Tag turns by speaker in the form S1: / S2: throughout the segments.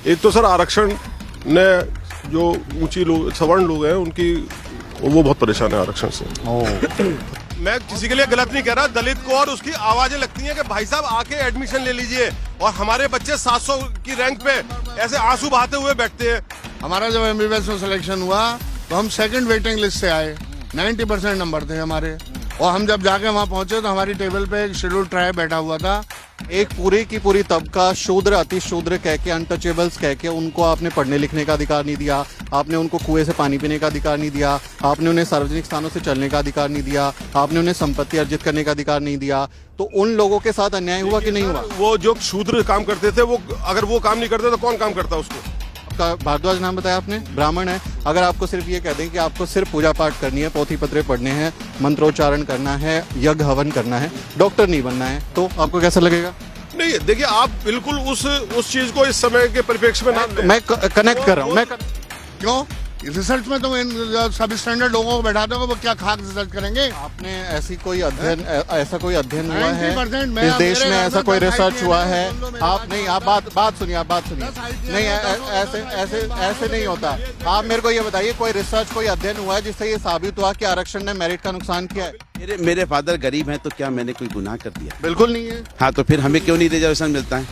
S1: एक तो सर आरक्षण ने जो ऊंची लोग सवर्ण लोग हैं उनकी वो बहुत परेशान है आरक्षण से। मैं किसी के लिए गलत नहीं कह रहा, दलित को और उसकी आवाजें लगती हैं कि भाई साहब आके एडमिशन ले लीजिए, और हमारे बच्चे 700 की रैंक पे ऐसे आंसू बहाते हुए बैठते हैं।
S2: हमारा जब एमबीबीएस में सिलेक्शन हुआ तो हम सेकंड वेटिंग लिस्ट से आए, 90% नंबर थे हमारे, और हम जब जाके वहाँ पहुंचे तो हमारी टेबल पे एक शेड्यूल ट्राइब बैठा हुआ था।
S3: एक पूरी की पूरी तबका शूद्र अति शूद्र कह के, अनटचेबल्स कह के उनको आपने पढ़ने लिखने का अधिकार नहीं दिया, आपने उनको कुएं से पानी पीने का अधिकार नहीं दिया, आपने उन्हें सार्वजनिक स्थानों से चलने का अधिकार नहीं दिया, आपने उन्हें संपत्ति अर्जित करने का अधिकार नहीं दिया। तो उन लोगों के साथ अन्याय हुआ कि नहीं हुआ?
S1: वो जो शूद्र काम करते थे वो अगर वो काम नहीं करते तो कौन काम करता उसको?
S3: आपका भारद्वाज नाम बताया आपने, ब्राह्मण है। अगर आपको सिर्फ ये कह दें कि आपको सिर्फ पूजा पाठ करनी है, पोथी पत्रे पढ़ने हैं, मंत्रोच्चारण करना है, यज्ञ हवन करना है, डॉक्टर नहीं बनना है, तो आपको कैसा लगेगा?
S1: नहीं, देखिए आप बिल्कुल उस चीज को इस समय के परिप्रेक्ष्य में ना
S3: मैं कनेक्ट कर रहा हूँ।
S2: क्यों? रिसर्च में तो इन सब स्टैंडर्ड लोगों को बैठा दो, वो क्या खाक रिसर्च करेंगे?
S3: आपने ऐसा कोई अध्ययन हुआ है
S2: 90%
S3: इस देश में? ऐसा कोई रिसर्च हुआ है? आप
S2: नहीं,
S3: नहीं, आप बात सुनिए नहीं, ऐसे नहीं होता। आप मेरे को ये बताइए, कोई रिसर्च, कोई अध्ययन हुआ है जिससे ये साबित हुआ कि आरक्षण ने मेरिट का नुकसान किया है?
S4: मेरे फादर गरीब हैं तो क्या मैंने कोई गुनाह कर दिया?
S3: बिल्कुल नहीं है।
S4: हाँ, तो फिर हमें क्यों नहीं रिजर्वेशन मिलता है?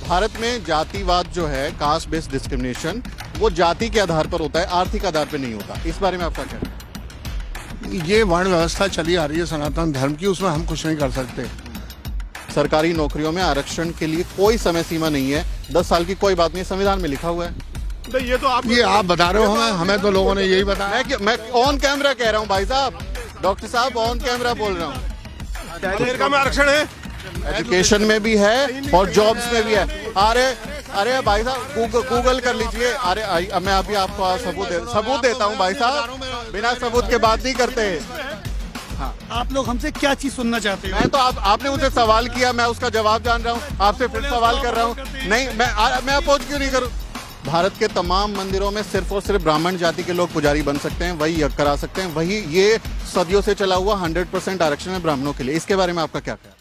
S3: भारत में जातिवाद जो है, कास्ट बेस्ड डिस्क्रिमिनेशन, वो जाति के आधार पर होता है, आर्थिक आधार पर नहीं होता। इस बारे में आपका क्या कहना है?
S2: ये वर्ण व्यवस्था चली आ रही है सनातन धर्म की, उसमें हम कुछ नहीं कर सकते।
S3: सरकारी नौकरियों में आरक्षण के लिए कोई समय सीमा नहीं है, 10 साल की कोई बात नहीं, संविधान में लिखा हुआ है।
S1: नहीं, ये
S2: आप बता रहे हो हमें तो लोगों ने यही बताया।
S3: मैं ऑन कैमरा कह रहा हूँ भाई साहब, डॉक्टर साहब ऑन कैमरा बोल रहा हूँ।
S1: अमेरिका में आरक्षण है,
S3: एजुकेशन में भी है और जॉब्स में भी है। अरे भाई साहब गूगल कर लीजिए। अरे मैं अभी आपको सबूत देता हूँ भाई साहब, बिना सबूत के बात नहीं करते।
S5: हाँ, आप लोग हमसे क्या चीज सुनना चाहते हैं?
S3: मैं तो आपने मुझसे सवाल किया, मैं उसका जवाब जान रहा हूँ, आपसे फिर सवाल कर रहा हूँ। नहीं, मैं अपोज क्यों नहीं करूँ? भारत के तमाम मंदिरों में सिर्फ और सिर्फ ब्राह्मण जाति के लोग पुजारी बन सकते हैं, वही यज्ञ करा सकते हैं, वही ये सदियों से चला हुआ 100% आरक्षण है ब्राह्मणों के लिए। इसके बारे में आपका क्या ख्याल?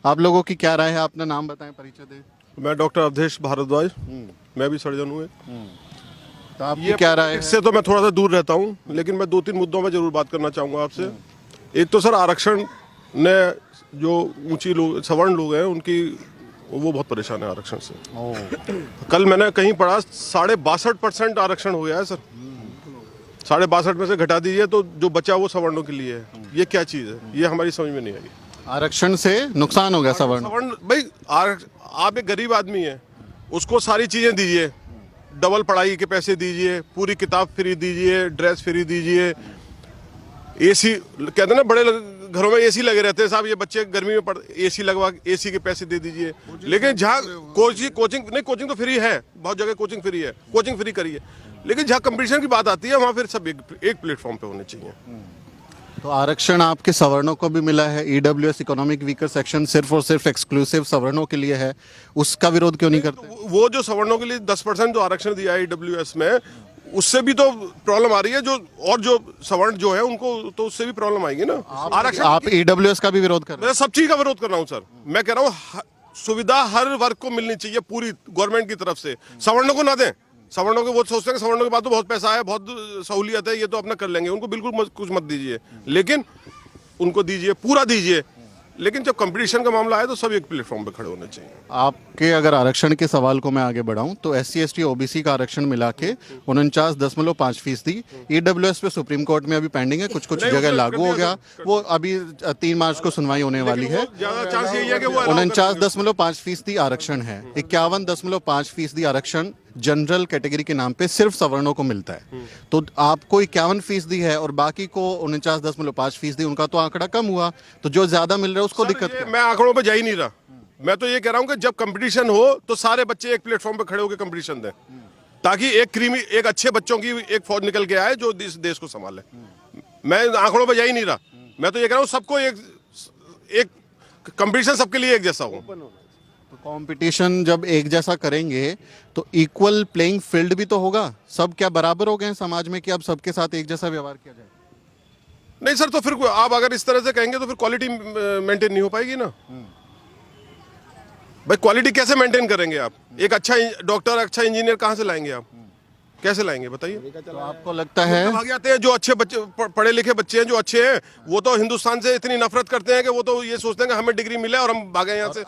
S3: आप लोगों की क्या राय है? अपना नाम बताएं, परिचय दें।
S1: मैं डॉक्टर अवधेश भारद्वाज, मैं भी सर्जन हूँ।
S3: तो आपकी क्या राय है?
S1: इससे तो मैं थोड़ा सा दूर रहता हूँ, लेकिन मैं 2-3 मुद्दों में जरूर बात करना चाहूँगा आपसे। एक तो सर आरक्षण ने जो ऊंची लोग सवर्ण लोग हैं उनकी वो बहुत परेशान है आरक्षण से। कल मैंने कहीं पढ़ा 62.5% आरक्षण हो गया है सर। 62.5 में से घटा दीजिए तो जो बचा वो सवर्णों के लिए है। ये क्या चीज़ है? ये हमारी समझ में नहीं आई।
S3: आरक्षण से नुकसान हो गया सवर्ण
S1: भाई। आप एक गरीब आदमी है, उसको सारी चीजें दीजिए, डबल पढ़ाई के पैसे दीजिए, पूरी किताब फ्री दीजिए, ड्रेस फ्री दीजिए, एसी कहते हैं ना, बड़े घरों में एसी लगे रहते हैं साहब, ये बच्चे गर्मी में एसी लगवा एसी के पैसे दे दीजिए। लेकिन जहाँ कोचिंग तो फ्री है, बहुत जगह कोचिंग फ्री है, कोचिंग फ्री करिए। लेकिन जहाँ कंपटीशन की बात आती है वहाँ फिर सब एक प्लेटफॉर्म पे होने चाहिए।
S3: तो आरक्षण आपके सवर्णों को भी मिला है, ईडब्ल्यूएस इकोनॉमिक वीकर सेक्शन सिर्फ और सिर्फ एक्सक्लूसिव सवर्णों के लिए है, उसका विरोध क्यों नहीं करते?
S1: वो जो सवर्णों के लिए 10% जो आरक्षण दिया है ईडब्ल्यूएस में, उससे भी तो प्रॉब्लम आ रही है। जो सवर्ण जो है उनको तो उससे भी प्रॉब्लम आएगी ना। आरक्षण
S3: आप ईडब्ल्यूएस का भी विरोध कर रहे हैं?
S1: मैं सब चीज का विरोध कर रहा हूँ सर। मैं कह रहा हूँ सुविधा हर वर्ग को मिलनी चाहिए पूरी गवर्नमेंट की तरफ से, सवर्णों को ना दें। सवर्णों को वो सोचते हैं कि सवर्णों के पास तो बहुत पैसा है, बहुत सहूलियत है, ये तो अपना कर लेंगे, उनको बिल्कुल कुछ मत दीजिए, लेकिन उनको दीजिए, पूरा दीजिए। लेकिन जब कंपटीशन का मामला आए तो सब एक प्लेटफॉर्म पे खड़े होने चाहिए।
S3: आपके अगर आरक्षण के सवाल को मैं आगे बढ़ाऊं तो SC ST OBC का आरक्षण मिला के 49.5% ईडब्ल्यूएस पे सुप्रीम कोर्ट में अभी पेंडिंग है, कुछ जगह लागू हो गया, वो अभी 3 मार्च को सुनवाई होने वाली है। 49.5% आरक्षण है, 51.5% आरक्षण जनरल कैटेगरी के नाम पे सिर्फ सवर्णों को मिलता है। तो आपको 51% है और बाकी को 49.5%, उनका तो आंकड़ा कम हुआ, तो जो ज्यादा मिल रहा है उसको दिक्कत क्या?
S1: मैं आंकड़ों पे जा ही नहीं रहा। मैं तो ये कह रहा हूँ कि जब कंपटीशन हो तो सारे बच्चे एक प्लेटफॉर्म पे खड़े होकर कंपटीशन दें, ताकि एक अच्छे बच्चों की एक फौज निकल के आए जो इस देश को संभाले। मैं आंकड़ों पे जा ही नहीं रहा। मैं तो ये कह रहा हूँ सबको एक कंपटीशन सबके लिए एक जैसा हो।
S3: तो कंपटीशन जब एक जैसा करेंगे तो इक्वल प्लेइंग फील्ड भी तो होगा। सब क्या बराबर हो गए हैं समाज में कि अब सबके साथ एक जैसा व्यवहार किया जाए?
S1: नहीं सर, तो फिर आप अगर इस तरह से कहेंगे तो फिर क्वालिटी मेंटेन नहीं हो पाएगी ना। भाई क्वालिटी कैसे मेंटेन करेंगे आप? एक अच्छा डॉक्टर, अच्छा इंजीनियर कहाँ से लाएंगे आप? कैसे लाएंगे बताइए?
S3: तो आपको लगता है
S1: भाग जाते हैं जो अच्छे बच्चे, पढ़े लिखे बच्चे हैं, जो अच्छे हैं, वो तो हिंदुस्तान से इतनी नफरत करते हैं कि वो तो ये सोचते हैं कि हमें डिग्री मिले और हम भागे यहाँ से।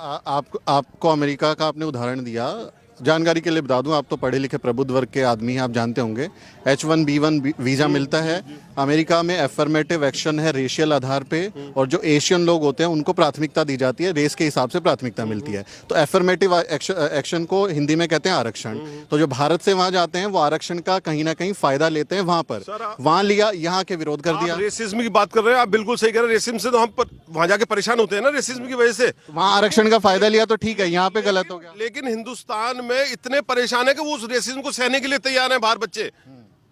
S3: आपको अमेरिका का आपने उदाहरण दिया, जानकारी के लिए बता दूं, आप तो पढ़े लिखे प्रबुद्ध वर्ग के आदमी हैं, आप जानते होंगे H1B1 वीजा मिलता है अमेरिका में। एफर्मेटिव एक्शन है रेशियल आधार पे, और जो एशियन लोग होते हैं उनको प्राथमिकता दी जाती है, रेस के हिसाब से प्राथमिकता मिलती है। तो एफर्मेटिव एक्शन को हिंदी में कहते हैं आरक्षण। तो जो भारत से वहां जाते हैं वो आरक्षण का कहीं ना कहीं फायदा लेते हैं वहां पर, वहां लिया, यहाँ के विरोध कर दिया।
S1: रेसिज्म की बात कर रहे हैं आप, बिल्कुल सही कह रहे हैं। रेसिज्म से तो हम वहां जाके परेशान होते हैं ना, रेसिज्म की वजह से।
S3: वहां आरक्षण का फायदा लिया तो ठीक है, यहाँ पे गलत हो गया।
S1: लेकिन हिंदुस्तान में इतने परेशान है कि वो उस रेसिज्म को सहने के लिए तैयार हैं बाहर बच्चे।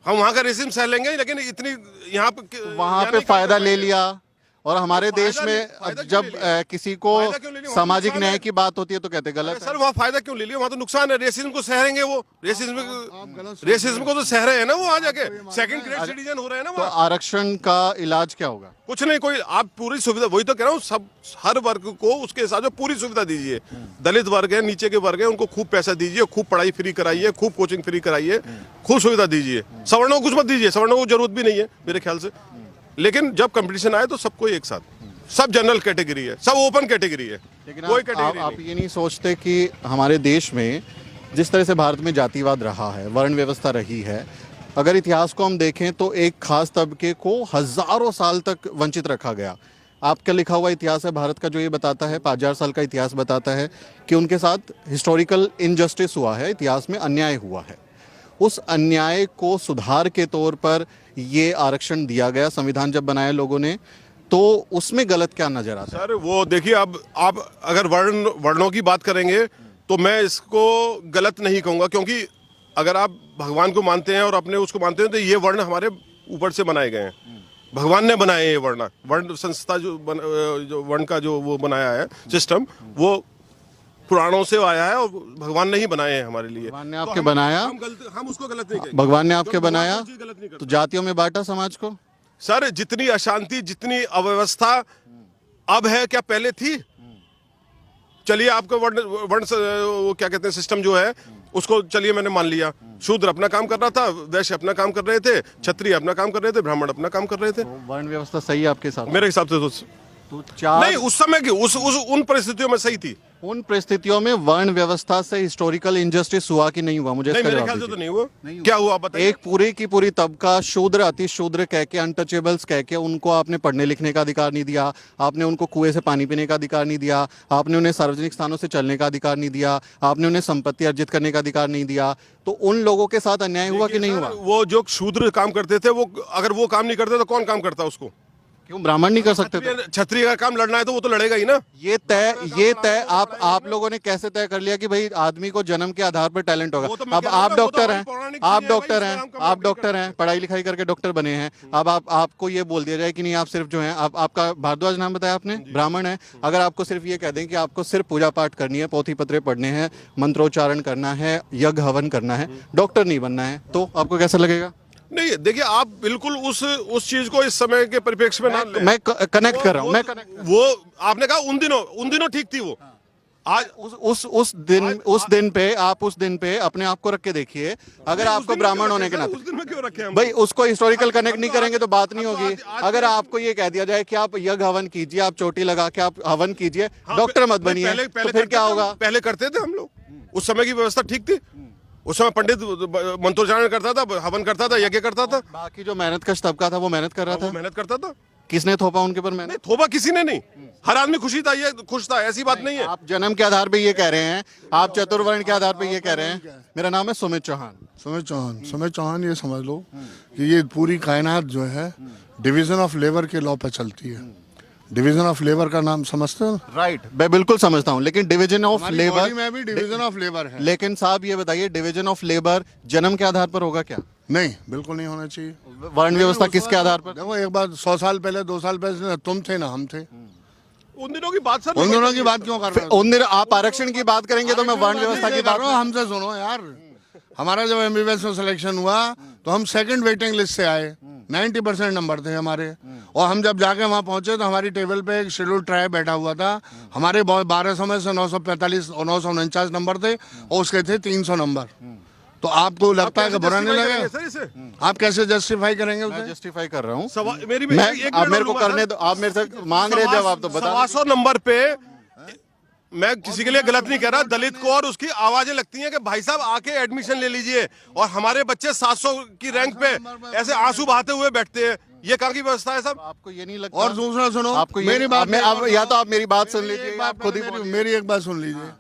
S1: हम वहां का रेसिज्म सह लेंगे, लेकिन इतनी यहाँ पे
S3: वहां पे फायदा ले लिया। और हमारे देश में
S1: फायदा क्यों
S3: जब
S1: ले लिया?
S3: किसी को
S1: फायदा क्यों ले लिया? वहाँ
S3: सामाजिक
S1: नुकसान
S3: न्याय
S1: है।
S3: की बात होती है तो कहते गलत है।
S1: सर वहाँ फायदा क्यों ले लिया? वहाँ तो नुकसान है, रेसिज्म को सह रहेंगे वो। रेसिज्म को तो सह रहे हैं ना वो, आ जाके सेकंड ग्रेड सिटीजन हो रहे हैं ना
S3: तो
S1: वो।
S3: आरक्षण का इलाज क्या होगा?
S1: कुछ नहीं, कोई आप पूरी सुविधा, वही तो कह रहा हूँ, सब हर वर्ग को उसके हिसाब से पूरी सुविधा दीजिए। दलित वर्ग है, नीचे के वर्ग है, उनको खूब पैसा दीजिए, खूब पढ़ाई फ्री कराइए, खूब कोचिंग फ्री कराइए, खूब सुविधा दीजिए। सवर्णों को कुछ मत दीजिए, सवर्णों को जरूरत भी नहीं है मेरे ख्याल से। लेकिन जब कंपटीशन आए तो सबको एक साथ, सब जनरल कैटेगरी है, सब ओपन कैटेगरी है,
S3: लेकिन
S1: कोई
S3: आप
S1: कैटेगरी
S3: ये नहीं सोचते कि हमारे देश में जिस तरह से भारत में जातिवाद रहा है, वर्ण व्यवस्था रही है, अगर इतिहास को हम देखें तो एक खास तबके को हजारों साल तक वंचित रखा गया। आपका लिखा हुआ इतिहास है भारत का जो ये बताता है, 5000 साल का इतिहास बताता है कि उनके साथ हिस्टोरिकल इनजस्टिस हुआ है, इतिहास में अन्याय हुआ है। उस अन्याय को सुधार के तौर पर ये आरक्षण दिया गया, संविधान जब बनाया लोगों ने, तो उसमें गलत क्या नजर आता है?
S1: सर वो देखिए, अब आप अगर वर्णों की बात करेंगे तो मैं इसको गलत नहीं कहूंगा, क्योंकि अगर आप भगवान को मानते हैं और अपने उसको मानते हैं तो ये वर्ण हमारे ऊपर से बनाए गए हैं, भगवान ने बनाए हैं ये वर्ण संस्था जो वर्ण का जो वो बनाया है सिस्टम, वो पुराणों से आया है और भगवान ने ही बनाए हैं हमारे लिए।
S3: भगवान ने आपके बनाया,
S1: हम उसको गलत नहीं कहेंगे।
S3: भगवान ने आपके
S1: तो भगवान
S3: बनाया,
S1: कोई चीज़ गलत नहीं करता।
S3: तो जातियों में बांटा समाज को।
S1: सर जितनी अशांति, जितनी अव्यवस्था अब है, क्या पहले थी? चलिए आपका वर्ण वर्ण वो क्या कहते हैं सिस्टम जो है उसको चलिए मैंने मान लिया, शूद्र अपना काम कर रहा था, वैश्य अपना काम कर रहे थे, क्षत्रिय अपना काम कर रहे थे, ब्राह्मण अपना काम कर रहे थे।
S3: तो वर्ण व्यवस्था सही है आपके साथ?
S1: मेरे हिसाब से
S3: तो चार
S1: नहीं, उस समय की उन परिस्थितियों में सही थी।
S3: उन परिस्थितियों में वर्ण व्यवस्था से हिस्टोरिकल इंजस्टिस हुआ कि नहीं हुआ? मुझे
S1: नहीं,
S3: इसका
S1: मेरे
S3: जवाब
S1: ख्याल से तो
S3: दीजिए।
S1: नहीं हुआ। क्या हुआ बताइए?
S3: एक पूरी की पूरी तबका शूद्र, अति शूद्र कह के, अनटचेबल्स कह के, उनको आपने पढ़ने लिखने का अधिकार नहीं दिया, आपने उनको कुएं से पानी पीने का अधिकार नहीं दिया, आपने उन्हें सार्वजनिक स्थानों से चलने का अधिकार नहीं दिया, आपने उन्हें संपत्ति अर्जित करने का अधिकार नहीं दिया। तो उन लोगों के साथ अन्याय हुआ कि नहीं हुआ?
S1: वो जो शूद्र काम करते थे, वो अगर वो काम नहीं करते तो कौन काम करता उसको?
S3: क्यों ब्राह्मण नहीं कर सकते थे?
S1: क्षत्रिय का काम लड़ना है तो वो तो लड़ेगा ही ना।
S3: ये तय आप लोगों ने कैसे तय कर लिया कि भाई आदमी को जन्म के आधार पर टैलेंट होगा?
S1: वो तो मैं
S3: अब
S1: कह रहा हूं
S3: आप
S1: ना, वो तो
S3: डॉक्टर
S1: हमारी
S3: हैं,
S1: पौराणिक
S3: आप
S1: चीज़ है
S3: डॉक्टर
S1: भाई,
S3: हैं,
S1: इसमें हम
S3: आप
S1: कमेंट
S3: डॉक्टर हैं, पढ़ाई लिखाई करके डॉक्टर बने हैं। अब आपको ये बोल दिया जाए कि नहीं, आप सिर्फ जो है, आपका भारद्वाज नाम बताया आपने, ब्राह्मण है, अगर आपको सिर्फ ये कह दें कि आपको सिर्फ पूजा पाठ करनी है, पोथी पत्रे पढ़ने हैं, मंत्रोच्चारण करना है, यज्ञ हवन करना है, डॉक्टर नहीं बनना है, तो आपको कैसा लगेगा?
S1: नहीं, देखिए आप बिल्कुल उस चीज को इस समय के परिप्रेक्ष्य में ना लें।
S3: मैं कनेक्ट कर रहा हूँ,
S1: वो आपने कहा उन दिनों ठीक थी वो। आज
S3: उस दिन पे अपने आप को रख के देखिए, अगर आपको ब्राह्मण होने के नाते,
S1: उस दिन में क्यों रखे हम?
S3: भाई उसको हिस्टोरिकल कनेक्ट नहीं करेंगे तो बात नहीं होगी। अगर आपको ये कह दिया जाए कि आप यज्ञ हवन कीजिए, आप चोटी लगा के आप हवन कीजिए, डॉक्टर मत बनिए, तो फिर क्या होगा?
S1: पहले करते थे हम लोग, उस समय की व्यवस्था ठीक थी। उस समय पंडित मंत्रोच्चारण करता था, हवन करता था, यज्ञ करता था।
S3: बाकी जो मेहनत कश तबका था वो मेहनत कर रहा
S1: वो
S3: था।
S1: मेहनत करता था।
S3: किसने थोपा उनके ऊपर मेहनत?
S1: नहीं, थोपा किसी ने नहीं, हर आदमी खुश था, ऐसी बात नहीं है।
S3: आप जन्म के आधार पे ये कह रहे हैं, आप चतुर्वर्ण के आधार पे ये कह रहे हैं। मेरा नाम है सुमित चौहान।
S2: सुमित चौहान ये समझ लो कि ये पूरी कायनात जो है डिवीजन ऑफ लेबर के लॉ पे चलती है। डिवीजन ऑफ लेबर का नाम समझते हो?
S3: राइट, मैं बिल्कुल समझता हूँ, लेकिन डिवीजन ऑफ लेबर
S2: में भी डिवीजन ऑफ लेबर है।
S3: लेकिन साहब ये बताइए, डिवीजन ऑफ लेबर जन्म के आधार पर होगा क्या?
S2: नहीं, बिल्कुल नहीं होना चाहिए।
S3: वर्ण व्यवस्था किसके आधार पर?
S2: देखो, एक बात 100 साल पहले, 2 साल पहले तुम थे ना हम थे।
S1: उन दिनों की बात सर,
S2: उन दोनों की बात क्यों कर रहे हो?
S3: उन दिन आप आरक्षण की बात करेंगे तो मैं वर्ण व्यवस्था की बात
S2: करो। हमसे सुनो यार, हमारा जब एमबीबीएस में सिलेक्शन हुआ तो हम सेकंड वेटिंग लिस्ट से आए। 90% नंबर थे हमारे। और हम जब जाके वहाँ पहुंचे तो हमारी टेबल पे एक शेड्यूल ट्राइब बैठा हुआ था। हमारे 1200 में से 945 और 949 नंबर थे और उसके थे 300 नंबर। तो आपको लगता है कि बुरा नहीं लगेगा?
S1: सर इसे
S2: आप कैसे जस्टिफाई करेंगे
S3: मैं
S2: उसे?
S3: जस्टिफाई कर रहा हूँ।
S1: मेरी
S3: मैं
S1: एक
S3: आप
S1: मिनट
S3: मेरे को
S1: लूंगा,
S3: करने
S1: सर।
S3: दो, आप मेरे से मांग रहे जवाब तो बता।
S1: 100 नंबर पे मैं किसी के लिए गलत नहीं कह रहा, दलित को और उसकी आवाजें लगती हैं कि भाई साहब आके एडमिशन ले लीजिए, और हमारे बच्चे 700 की रैंक पे ऐसे आंसू बहाते हुए बैठते हैं। ये कहाँ की व्यवस्था है साहब?
S3: आपको ये नहीं लगता?
S2: और दूसरा सुनो,
S3: आपको
S2: मेरी बात
S3: मैं आप या तो आप मेरी बात सुन लीजिए,
S2: एक
S3: आप खुद ही
S2: बात मेरी एक बात सुन लीजिए।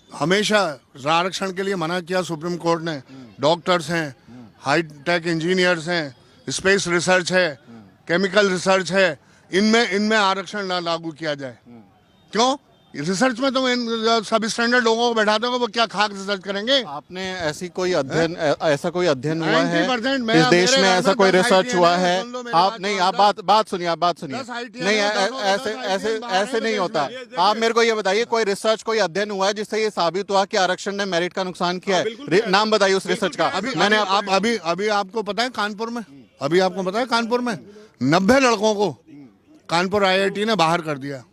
S2: हमेशा आरक्षण के लिए मना किया सुप्रीम कोर्ट ने। डॉक्टर्स हैं, हाई टेक इंजीनियर्स हैं, स्पेस रिसर्च है, केमिकल रिसर्च है, इनमें आरक्षण ना लागू किया जाए। क्यों? रिसर्च में तो सब स्टैंडर्ड लोगों को बैठाते हो, वो क्या खाक रिसर्च करेंगे?
S3: आपने ऐसी कोई अध्ययन ऐसा कोई अध्ययन हुआ है
S2: 90%
S3: इस देश में? ऐसा कोई
S2: 10
S3: रिसर्च
S2: IIT
S3: हुआ
S2: है,
S3: है?
S2: सुन लो मेरी
S3: आप
S2: बात
S3: नहीं,
S2: तो
S3: आप बात सुनिए, आप बात सुनिए।
S2: 10 IIT
S3: नहीं,
S2: है, 10
S3: ऐसे
S2: IIT
S3: ऐसे नहीं होता। आप मेरे को ये बताइए, कोई रिसर्च, कोई अध्ययन हुआ है जिससे ये साबित हुआ कि आरक्षण ने मेरिट का नुकसान किया है? नाम बताइए उस रिसर्च का।
S2: मैंने अभी आपको पता है कानपुर में, अभी आपको पता है कानपुर में 90 लड़कों को कानपुर IIT ने बाहर कर दिया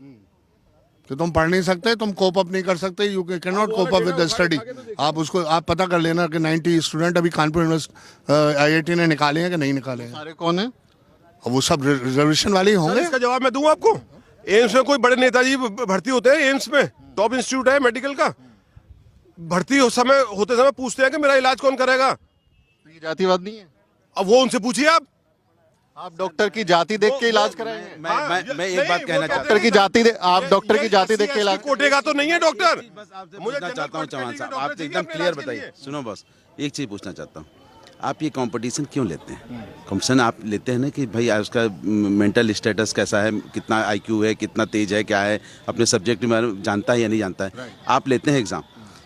S2: कि तुम पढ़ नहीं सकते, तुम कोप अप नहीं कर सकते, you can not cope up with the study. आप उसको आप पता कर लेना कि 90 स्टूडेंट अभी कानपुर IIT ने निकाले हैं कि नहीं निकाले हैं।
S3: सारे कौन है?
S2: अब वो सब रिजर्वेशन वाले ही
S1: सर,
S2: होंगे।
S1: इसका जवाब मैं दूंगा आपको। एम्स में कोई बड़े नेताजी भर्ती होते हैं, एम्स में टॉप इंस्टीट्यूट है मेडिकल का, भर्ती होते समय पूछते हैं कि मेरा इलाज कौन करेगा?
S3: ये जातिवाद नहीं है?
S1: अब वो उनसे पूछिए
S3: आप डॉक्टर की जाति देख के इलाज कराएंगे?
S4: मैं एक बात कहना चाहता
S3: डॉक्टर की जाति आप डॉक्टर की जाति देख के इलाज
S1: कोटे का तो नहीं है डॉक्टर।
S4: हूँ। पूछना चाहता हूँ चौहान साहब, आप एकदम क्लियर बताइए। सुनो बस एक चीज पूछना चाहता हूँ, आप ये कंपटीशन क्यों लेते हैं? कंपटीशन आप लेते हैं ना कि भाई उसका मेंटल स्टेटस कैसा है, कितना IQ है, कितना तेज है, क्या है, अपने सब्जेक्ट में जानता है या नहीं जानता है। आप लेते हैं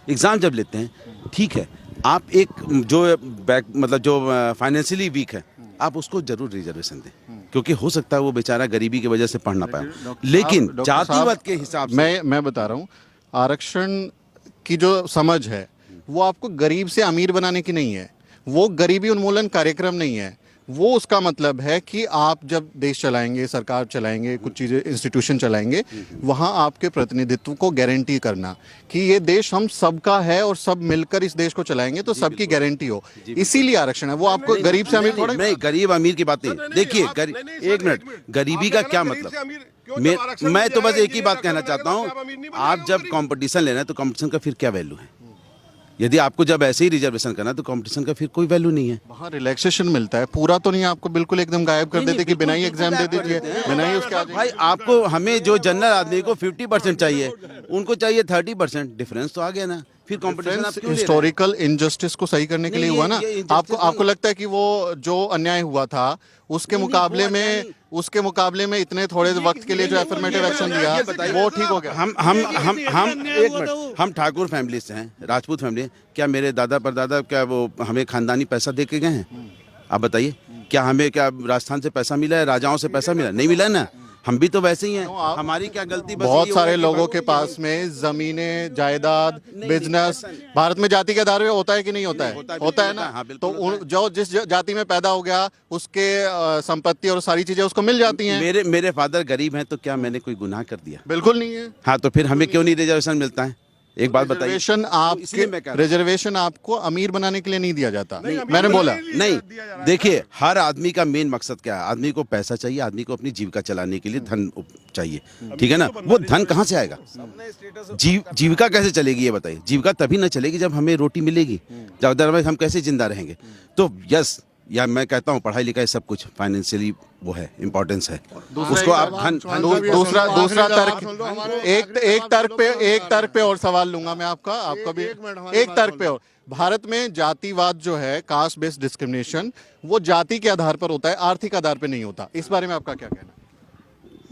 S4: एग्ज़ाम जब लेते हैं, ठीक है, आप एक जो मतलब जो फाइनेंशियली वीक है, आप उसको जरूर रिजर्वेशन दें, क्योंकि हो सकता है वो बेचारा गरीबी की वजह से पढ़ ना पाए। लेकिन जातिवाद के हिसाब से
S3: मैं बता रहा हूँ, आरक्षण की जो समझ है वो आपको गरीब से अमीर बनाने की नहीं है, वो गरीबी उन्मूलन कार्यक्रम नहीं है। वो उसका मतलब है कि आप जब देश चलाएंगे, सरकार चलाएंगे, कुछ चीज़ें इंस्टीट्यूशन चलाएंगे, वहाँ आपके प्रतिनिधित्व को गारंटी करना कि ये देश हम सबका है और सब मिलकर इस देश को चलाएंगे, तो सबकी गारंटी हो। इसीलिए आरक्षण है। वो आपको गरीब से अमीर थोड़ा
S4: नहीं, गरीब अमीर की बात नहीं। देखिए एक मिनट, गरीबी का क्या मतलब? मैं तो बस एक ही बात कहना चाहता हूँ, आप जब कंपटीशन लेना है तो कंपटीशन का फिर क्या वैल्यू है? यदि आपको जब ऐसे ही रिजर्वेशन करना है तो कंपटीशन का फिर कोई वैल्यू नहीं है।
S3: वहाँ रिलैक्सेशन मिलता है, पूरा तो नहीं आपको बिल्कुल एकदम गायब कर देते कि बिना ही एग्जाम दे दीजिए, बिना ही उसके आगे।
S4: भाई आपको, हमें जो जनरल आदमी को 50% चाहिए, उनको चाहिए 30%, डिफरेंस तो आ गया ना। फिर कंपटीशन आप क्यों ले रहे हैं?
S3: हिस्टोरिकल इनजस्टिस को सही करने के लिए
S4: नहीं,
S3: हुआ ना।
S4: ये
S3: आपको लगता है कि वो जो अन्याय हुआ था उसके मुकाबले में इतने थोड़े वक्त के लिए जो एफर्मेटिव एक्शन दिया वो ठीक हो गया?
S4: हम ठाकुर फैमिली से हैं, राजपूत फैमिली। क्या मेरे दादा परदादा क्या वो हमें खानदानी पैसा दे के गए हैं? आप बताइए, क्या हमें क्या राजस्थान से पैसा मिला है, राजाओं से पैसा मिला? नहीं मिला ना। हम भी तो वैसे ही हैं, हमारी क्या गलती? बस
S3: बहुत
S4: ये
S3: सारे
S4: होगा कि
S3: लोगों के पास में जमीनें, जायदाद, बिजनेस भारत में जाति के आधार पे होता है कि नहीं होता है? होता है ना।
S4: हाँ,
S3: तो
S4: बिल्कुल होता है।
S3: जो जिस जाति में पैदा हो गया उसके संपत्ति और सारी चीजें उसको मिल जाती हैं।
S4: मेरे फादर गरीब हैं तो क्या मैंने कोई गुनाह कर दिया?
S3: बिल्कुल नहीं है।
S4: हाँ, तो फिर हमें क्यों नहीं रिजर्वेशन मिलता है? एक बात बताइए।
S3: रिजर्वेशन आपको अमीर बनाने के लिए नहीं दिया जाता। मैंने बोला
S4: नहीं। देखिए, हर आदमी का मेन मकसद क्या है? आदमी को पैसा चाहिए, आदमी को अपनी जीविका चलाने के लिए धन चाहिए, ठीक है ना। वो धन कहाँ से आएगा? जीविका कैसे चलेगी ये बताइए? जीविका तभी ना चलेगी जब हमें रोटी मिलेगी, जब अदरवाइज हम कैसे जिंदा रहेंगे? तो यस, या मैं कहता हूँ पढ़ाई लिखाई सब कुछ फाइनेंशियली वो है, इम्पोर्टेंस है, उसको आप
S3: दूसरा तर्क, एक तर्क पे और सवाल लूंगा मैं आपका भी एक तर्क पे और। भारत में जातिवाद जो है, कास्ट बेस्ड डिस्क्रिमिनेशन, वो जाति के आधार पर होता है, आर्थिक आधार पर नहीं होता। इस बारे में आपका क्या कहना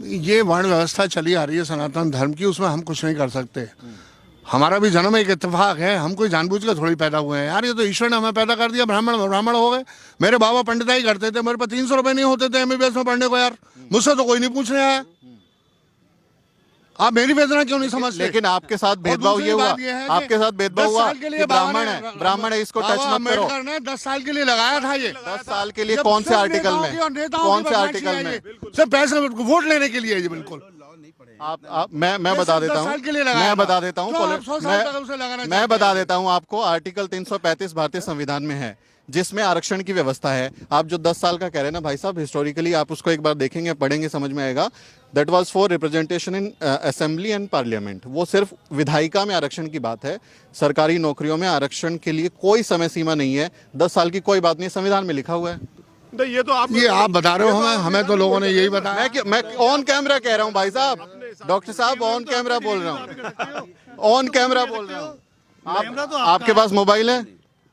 S3: है?
S2: ये वर्ण व्यवस्था चली आ रही है सनातन धर्म की, उसमें हम कुछ नहीं कर सकते। हमारा भी जन्म एक इत्तेफाक है, हम कोई जानबूझ कर थोड़ी पैदा हुए हैं यार। ये तो ईश्वर ने हमें पैदा कर दिया, ब्राह्मण हो गए। मेरे बाबा पंडिताई करते थे, मेरे पास 300 रुपए नहीं होते थे MBBS में पढ़ने को यार। मुझसे तो कोई नहीं पूछने आया। आप मेरी वेदना क्यों नहीं समझते?
S3: लेकिन आपके साथ भेदभाव
S2: दूसरी
S3: ये हुआ,
S2: बात ये है कि
S3: आपके साथ भेदभाव
S2: 10
S3: हुआ
S2: साल के लिए
S3: कि
S2: बाबा
S3: ब्राह्मण है इसको टच
S2: बाबा
S3: मत करो।
S2: अम्बेडकर ने 10 साल के लिए लगाया था ये।
S3: 10 साल के लिए
S2: जब
S3: कौन से
S2: सिर्फ
S3: आर्टिकल
S2: नेताओं
S3: में,
S2: की और नेताओं
S3: कौन
S2: की
S3: से
S2: बदमाशी
S3: आर्टिकल
S2: है
S3: में?
S2: ये। सिर्फ पैसे वोट लेने के लिए ये बिल्कुल।
S3: आप मैं
S2: ये
S3: बता
S2: सब
S3: देता
S2: 10
S3: हूँ,
S2: साल के लिए लगाया
S3: मैं
S2: था।
S3: बता देता हूँ,
S2: जो आप 100 साल तक उसे लगाना
S3: मैं
S2: चाहते
S3: बता
S2: हैं।
S3: देता हूँ आपको। आर्टिकल 335 भारतीय संविधान में है जिसमें आरक्षण की व्यवस्था है। आप जो 10 साल का कह रहे हैं ना भाई साहब, हिस्टोरिकली आप उसको एक बार देखेंगे, पढ़ेंगे, समझ में आएगा। That was for representation in assembly and parliament. वो सिर्फ विधायिका में आरक्षण की बात है। सरकारी नौकरियों में आरक्षण के लिए कोई समय सीमा नहीं है। 10 साल की कोई बात नहीं, संविधान में लिखा हुआ है।
S1: नहीं, ये तो
S2: आप बता रहे हो हमें तो लोगों ने यही बताया।
S3: मैं ऑन कैमरा कह रहा हूँ भाई साहब, डॉक्टर साहब ऑन कैमरा बोल रहा हूँ, ऑन कैमरा बोल रहा हूँ।
S5: कैमरा तो
S3: आपके पास मोबाइल है?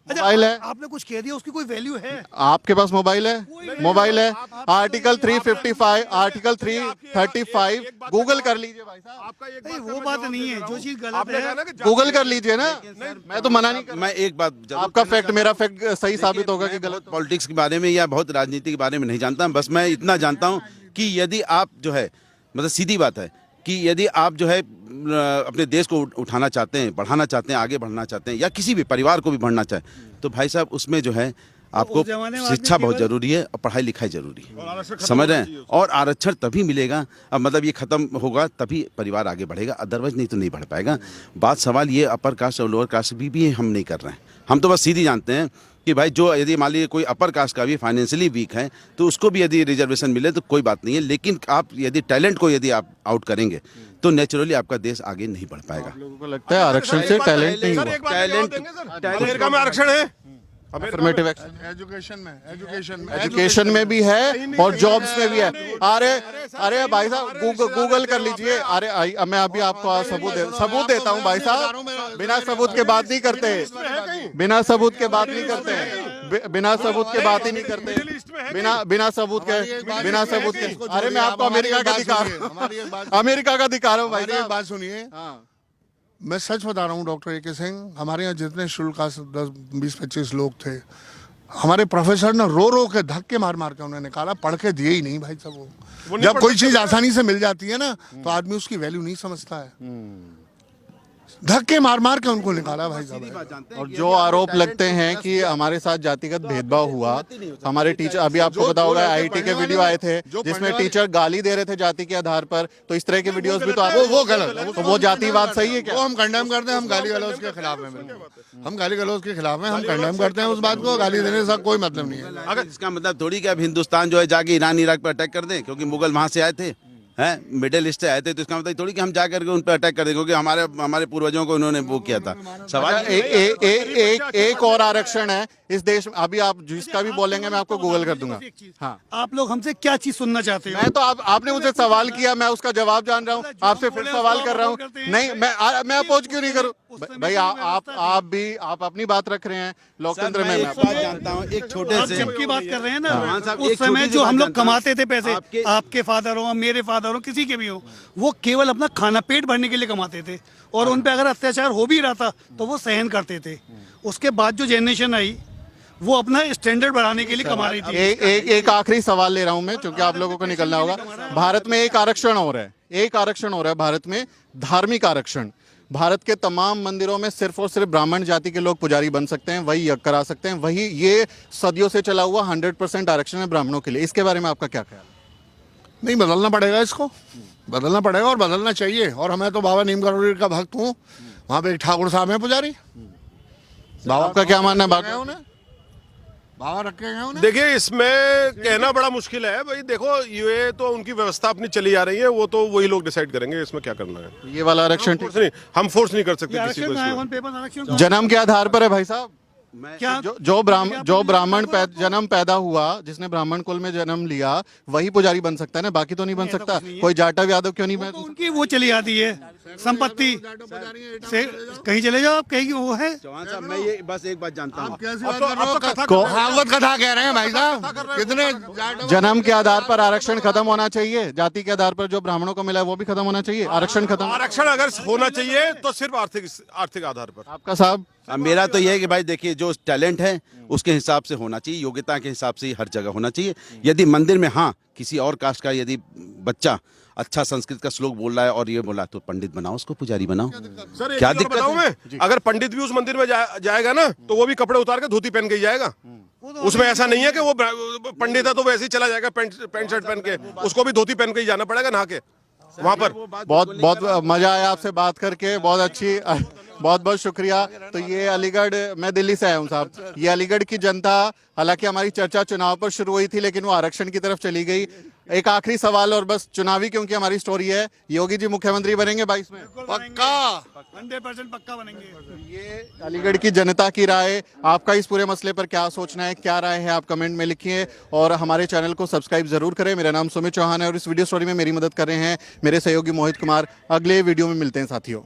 S3: मोबाइल है?
S5: आपने कुछ कह दिया, उसकी कोई वैल्यू है?
S3: आपके पास मोबाइल है? मोबाइल है। आर्टिकल 355, आर्टिकल 335 गूगल कर लीजिए भाई साहब।
S5: नहीं, वो बात नहीं है। जो चीज गलत है
S3: गूगल कर लीजिए ना, मैं तो मना नहीं कर।
S4: मैं एक बात जरूर
S3: आपका फैक्ट मेरा फैक्ट सही साबित होगा कि गलत।
S4: पॉलिटिक्स के बारे में या बहुत राजनीति के बारे में नहीं जानता। बस मैं इतना जानता हूँ कि यदि आप जो है, मतलब सीधी बात है कि यदि आप जो है अपने देश को उठाना चाहते हैं, बढ़ाना चाहते हैं, आगे बढ़ना चाहते हैं, या किसी भी परिवार को भी बढ़ना चाहे, तो भाई साहब उसमें जो है आपको
S5: उस जमाने में
S4: शिक्षा
S5: आदमी
S4: बहुत
S5: केवल-
S4: जरूरी है और पढ़ाई लिखाई जरूरी है, समझ रहे हैं? और आरक्षण तभी मिलेगा, अब मतलब ये खत्म होगा तभी परिवार आगे बढ़ेगा, अदरवाइज नहीं तो नहीं बढ़ पाएगा। बात सवाल ये अपर कास्ट और लोअर कास्ट भी हम नहीं कर रहे हैं। हम तो बस सीधी जानते हैं कि भाई जो यदि मान लीजिए कोई अपर कास्ट का भी फाइनेंशियली वीक है तो उसको भी यदि रिजर्वेशन मिले तो कोई बात नहीं है, लेकिन आप यदि टैलेंट को यदि आप आउट करेंगे तो नेचुरली आपका देश आगे नहीं बढ़ पाएगा।
S3: लोगों को लगता है आरक्षण से टैलेंट नहीं हुआ।
S1: अमेरिका में आरक्षण है,
S3: अफर्मेटिव एक्शन
S2: एजुकेशन
S3: में भी है और जॉब्स में भी है। अरे भाई साहब गूगल कर लीजिए। मैं अभी आपको सबूत देता हूँ भाई साहब। बिना सबूत के बात नहीं करते, बिना सबूत के बात नहीं करते, बिना सबूत के बात ही नहीं करते, बिना सबूत के। अरे मैं आपको अमेरिका का दिखा रहा हूँ भाई
S2: एक
S3: साहब।
S2: बात सुनिए, मैं सच बता रहा हूँ डॉक्टर ए.के. सिंह, हमारे यहाँ जितने शुल्क 10-20-25 लोग थे, हमारे प्रोफेसर ने रो रो के धक्के मार मार के उन्हें निकाला, पढ़ के दिए ही नहीं भाई साहब वो। जब कोई चीज आसानी से मिल जाती है ना तो आदमी उसकी वैल्यू नहीं समझता है। धक्के मार मार के उनको निकाला भाई साहब।
S3: और जो आरोप लगते हैं कि हमारे साथ जातिगत भेदभाव हुआ, हमारे टीचर, अभी आपको पता होगा आईटी के वीडियो आए थे जिसमें टीचर गाली दे रहे थे जाति के आधार पर, तो इस तरह के वीडियोस भी तो
S2: वो गलत,
S3: तो वो जातिवाद सही है क्या?
S2: वो हम कंडेम करते हैं, हम गाली गलौज के खिलाफ हैं, हम गाली गलौज के खिलाफ हैं, हम कंडेम करते हैं उस बात को। गाली देने से कोई मतलब नहीं है।
S4: अगर इसका मतलब थोड़ी कि अब हिंदुस्तान जो है जाके ईरान इराक पर अटैक कर दें क्योंकि मुगल वहां से आए थे, हैं मिडिल ईस्ट से आए थे, तो इसका मतलब थोड़ी कि हम जा करके उन पर अटैक कर दें क्योंकि हमारे पूर्वजों को उन्होंने वो किया था। सवाल
S3: एक और आरक्षण है इस देश में। अभी आप जिसका भी बोलेंगे मैं आपको गूगल कर दूंगा। हाँ,
S5: आप लोग हमसे क्या चीज सुनना चाहते हो?
S3: मैं तो आपने मुझे सवाल किया, मैं उसका जवाब जान रहा हूँ, आपसे फिर सवाल कर रहा हूँ। नहीं, मैं अपोज क्यों नहीं करूँ भाई? आप अपनी बात रख रहे हैं लोकतंत्र में।
S4: मैं
S3: मैं
S4: एक बात जानता हूँ, एक छोटे
S5: आप
S4: से
S5: जबकि बात कर रहे हैं ना,
S4: हाँ साहब,
S5: उस
S4: एक छोटी
S5: समय
S4: सी
S5: जो
S4: बात
S5: हम लोग
S4: जानता हूँ।
S5: कमाते थे पैसे, आपके फादर हो, मेरे फादर हो, किसी के भी हो, वो केवल अपना खाना पेट भरने के लिए कमाते थे और उन पे अगर अत्याचार हो भी रहा था तो वो सहन करते थे। उसके बाद जो जनरेशन आई वो अपना स्टैंडर्ड बढ़ाने के लिए कमा रही थी।
S3: एक आखिरी सवाल ले रहा हूं मैं, क्योंकि आप लोगों को निकलना होगा। भारत में एक आरक्षण हो रहा है, भारत में धार्मिक आरक्षण। भारत के तमाम मंदिरों में सिर्फ और सिर्फ ब्राह्मण जाति के लोग पुजारी बन सकते हैं, वही यज्ञ करा सकते हैं, वही ये सदियों से चला हुआ 100% आरक्षण है ब्राह्मणों के लिए। इसके बारे में आपका क्या ख्याल?
S2: नहीं, बदलना पड़ेगा, इसको बदलना पड़ेगा और बदलना चाहिए। और मैं तो बाबा नीम करोड़ी का भक्त हूँ, वहाँ पे एक ठाकुर साहब हैं पुजारी।
S3: बाबा आपका क्या मानना है?
S2: बाबा रखे हैं उन्हें।
S1: देखिए, इसमें कहना बड़ा मुश्किल है भाई। देखो, ये तो उनकी व्यवस्था अपनी चली आ रही है, वो तो वही लोग डिसाइड करेंगे इसमें क्या करना है।
S3: ये वाला आरक्षण
S1: हम फोर्स नहीं कर सकते किसी
S5: आरक्षण
S1: को
S5: कहाँ है?
S1: इसमें।
S5: ऑन पेपर आरक्षण
S3: जन्म के आधार पर है भाई साहब।
S5: क्या?
S3: जो ब्राह्मण जन्म पैदा हुआ, जिसने ब्राह्मण कुल में जन्म लिया, वही पुजारी बन सकता है ना, बाकी तो नहीं बन सकता। कोई जाटव यादव क्यों नहीं बन?
S5: तो उनकी वो चली आती है संपत्ति से। कहीं चले जाओ, आप कहीं वो है।
S4: चौहान साहब, मैं ये बस एक बात जानता हूँ,
S2: भागवत कथा कह रहे हैं भाई साहब। कितने
S3: जन्म के आधार पर आरक्षण खत्म होना चाहिए। जाति के आधार पर जो ब्राह्मणों को मिला है वो भी खत्म होना चाहिए। आरक्षण खत्म।
S1: आरक्षण अगर होना चाहिए तो सिर्फ आर्थिक आधार पर।
S3: आपका साहब?
S4: मेरा तो ये है कि भाई देखिए, जो टैलेंट है उसके हिसाब से होना चाहिए, योग्यता के हिसाब से ही हर जगह होना चाहिए। यदि मंदिर में हाँ किसी और कास्ट का यदि बच्चा अच्छा संस्कृत का श्लोक बोल रहा है और ये बोला, तो पंडित बनाओ उसको, पुजारी बनाओ।
S1: सर
S4: क्या
S1: क्या
S4: दिक्कत
S1: बताऊं
S4: है?
S1: मैं, अगर पंडित भी उस मंदिर में जाएगा ना तो वो भी कपड़े उतार के धोती पहन के ही जाएगा। उसमें ऐसा नहीं है कि वो पंडित है तो वैसे ही चला जाएगा पैंट शर्ट पहन के, उसको भी धोती पहन के ही जाना पड़ेगा नहा के वहां पर।
S3: बहुत बहुत मजा आया आपसे बात करके, बहुत अच्छी, बहुत बहुत शुक्रिया। तो ये अलीगढ़, मैं दिल्ली से आया हूँ साहब, ये अलीगढ़ की जनता, हालांकि हमारी चर्चा चुनाव पर शुरू हुई थी लेकिन वो आरक्षण की तरफ चली गई। एक आखिरी सवाल और बस चुनावी, क्योंकि हमारी स्टोरी है, योगी जी मुख्यमंत्री बनेंगे 22 में?
S5: पक्का 100% पक्का बनेंगे।
S3: ये अलीगढ़ की जनता की राय, आपका इस पूरे मसले पर क्या सोचना है, क्या राय है, आप कमेंट में लिखिए और हमारे चैनल को सब्सक्राइब जरूर करें। मेरा नाम सुमित चौहान है और इस वीडियो स्टोरी में मेरी मदद कर रहे हैं मेरे सहयोगी मोहित कुमार। अगले वीडियो में मिलते हैं साथियों।